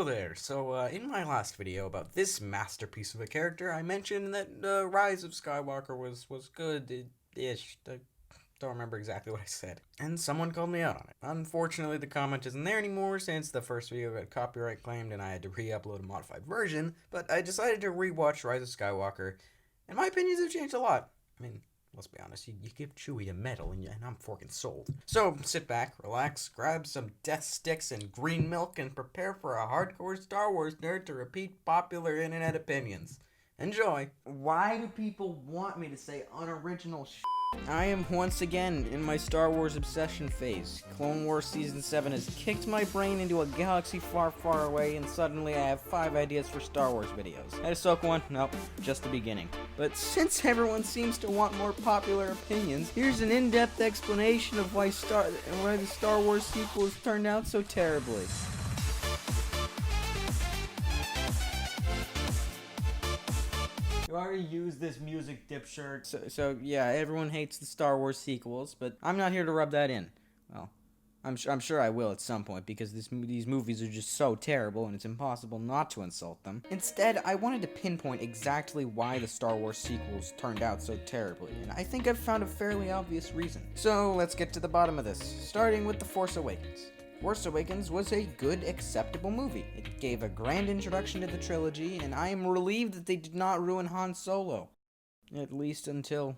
Hello there. In my last video about this masterpiece of a character, I mentioned that Rise of Skywalker was good-ish. I don't remember exactly what I said. And someone called me out on it. Unfortunately, the comment isn't there anymore since the first video got copyright claimed and I had to re-upload a modified version, but I decided to rewatch Rise of Skywalker, and my opinions have changed a lot. I mean, let's be honest, you give Chewie a medal and I'm fucking sold. So, sit back, relax, grab some death sticks and green milk, and prepare for a hardcore Star Wars nerd to repeat popular internet opinions. Enjoy! Why do people want me to say unoriginal shit? I am once again in my Star Wars obsession phase. Clone Wars Season 7 has kicked my brain into a galaxy far, far away, and suddenly I have 5 ideas for Star Wars videos. Ahsoka one? Nope, just the beginning. But since everyone seems to want more popular opinions, here's an in-depth explanation of why the Star Wars sequels turned out so terribly. You already used this music, dipshit. So yeah, everyone hates the Star Wars sequels, but I'm not here to rub that in. Well, I'm sure I will at some point, because these movies are just so terrible and it's impossible not to insult them. Instead, I wanted to pinpoint exactly why the Star Wars sequels turned out so terribly, and I think I've found a fairly obvious reason. So let's get to the bottom of this, starting with The Force Awakens. Force Awakens was a good, acceptable movie. It gave a grand introduction to the trilogy, and I am relieved that they did not ruin Han Solo. At least until,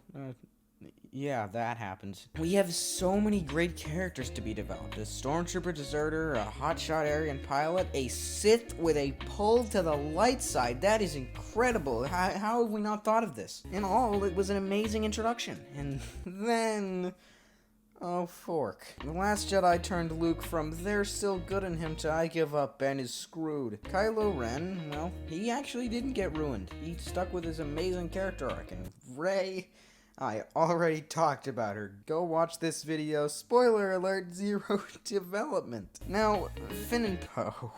yeah, that happened. We have so many great characters to be developed. A stormtrooper deserter, a hotshot Aryan pilot, a Sith with a pull to the light side. That is incredible. How have we not thought of this? In all, it was an amazing introduction. And then... oh, fork. The Last Jedi turned Luke from "there's still good in him" to "I give up, Ben is screwed." Kylo Ren, well, he actually didn't get ruined. He stuck with his amazing character arc. And Rey, I already talked about her. Go watch this video. Spoiler alert, zero development. Now, Finn and Poe,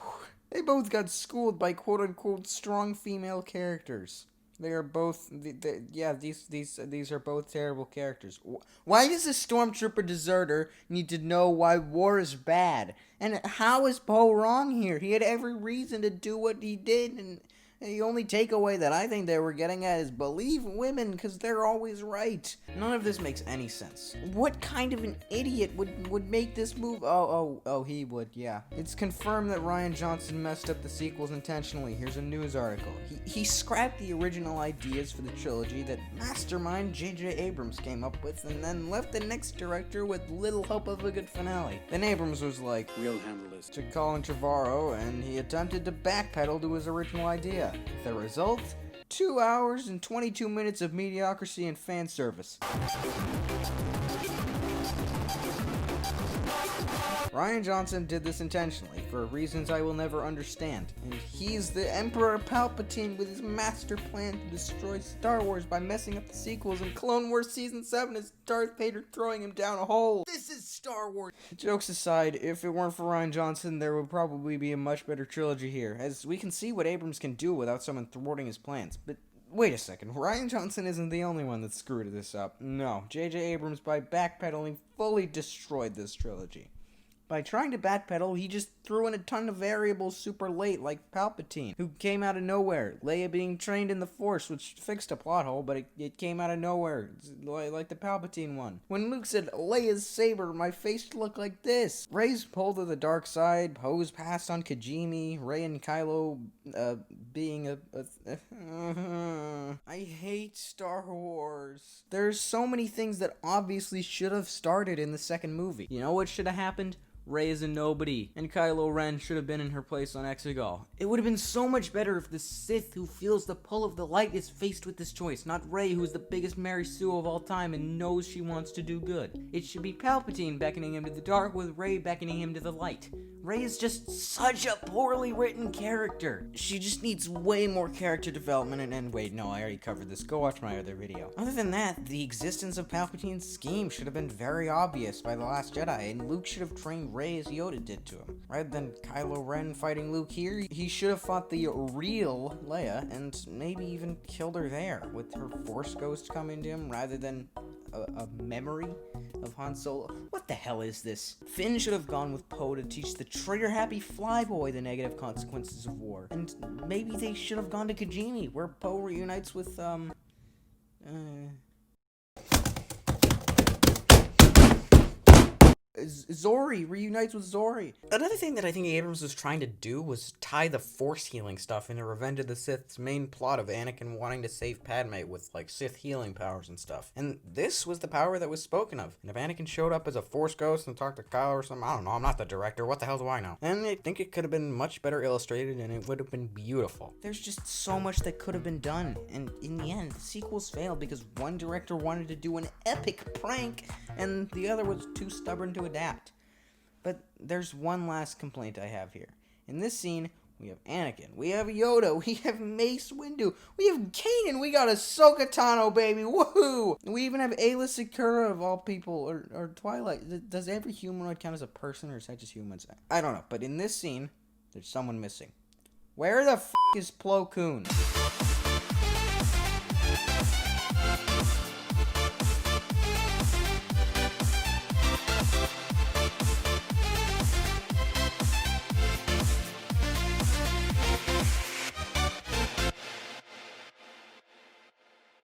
they both got schooled by quote-unquote strong female characters. They are both, these are both terrible characters. Why does a stormtrooper deserter need to know why war is bad? And how is Poe wrong here? He had every reason to do what he did, and the only takeaway that I think they were getting at is believe women because they're always right. None of this makes any sense. What kind of an idiot would make this move? Oh, he would, yeah. It's confirmed that Rian Johnson messed up the sequels intentionally. Here's a news article. He scrapped the original ideas for the trilogy that mastermind J.J. Abrams came up with, and then left the next director with little hope of a good finale. Then Abrams was like, "We'll handle this," to Colin Trevorrow, and he attempted to backpedal to his original idea. The result? 2 hours and 22 minutes of mediocrity and fan service. Rian Johnson did this intentionally, for reasons I will never understand, and he's the Emperor Palpatine with his master plan to destroy Star Wars by messing up the sequels, and Clone Wars Season 7 is Darth Vader throwing him down a hole. This is Star Wars! Jokes aside, if it weren't for Rian Johnson, there would probably be a much better trilogy here, as we can see what Abrams can do without someone thwarting his plans. But wait a second, Rian Johnson isn't the only one that screwed this up. No, J.J. Abrams, by backpedaling, fully destroyed this trilogy. By trying to backpedal, he just threw in a ton of variables super late, like Palpatine, who came out of nowhere. Leia being trained in the Force, which fixed a plot hole, but it came out of nowhere, like the Palpatine one. When Luke said, "Leia's saber," my face looked like this. Rey's pull to the dark side, Poe's passed on Kijimi, Rey and Kylo, being I hate Star Wars. There's so many things that obviously should have started in the second movie. You know what should have happened? Rey is a nobody, and Kylo Ren should have been in her place on Exegol. It would have been so much better if the Sith who feels the pull of the light is faced with this choice, not Rey, who's the biggest Mary Sue of all time and knows she wants to do good. It should be Palpatine beckoning him to the dark with Rey beckoning him to the light. Rey is just such a poorly written character. She just needs way more character development, and wait, no, I already covered this. Go watch my other video. Other than that, the existence of Palpatine's scheme should have been very obvious by The Last Jedi, and Luke should have trained Rey as Yoda did to him. Rather than Kylo Ren fighting Luke here, he should have fought the real Leia, and maybe even killed her there, with her Force ghost coming to him, rather than a memory of Han Solo. What the hell is this? Finn should have gone with Poe to teach the trigger-happy flyboy the negative consequences of war. And maybe they should have gone to Kijimi, where Poe reunites with, Zori reunites with Zori. Another thing that I think Abrams was trying to do was tie the Force healing stuff into Revenge of the Sith's main plot of Anakin wanting to save Padme with, like, Sith healing powers and stuff. And this was the power that was spoken of. And if Anakin showed up as a Force ghost and talked to Kylo or something, I don't know, I'm not the director, what the hell do I know? And I think it could have been much better illustrated and it would have been beautiful. There's just so much that could have been done. And in the end, the sequels failed because one director wanted to do an epic prank and the other was too stubborn to adapt. But there's one last complaint I have here. In this scene, we have Anakin, we have Yoda, we have Mace Windu, we have Kanan, we got Ahsoka Tano, baby, woohoo! We even have Ayla Secura of all people, or Twilight. Does every humanoid count as a person, or is that just humans? I don't know, but in this scene, there's someone missing. Where the f*** is Plo Koon?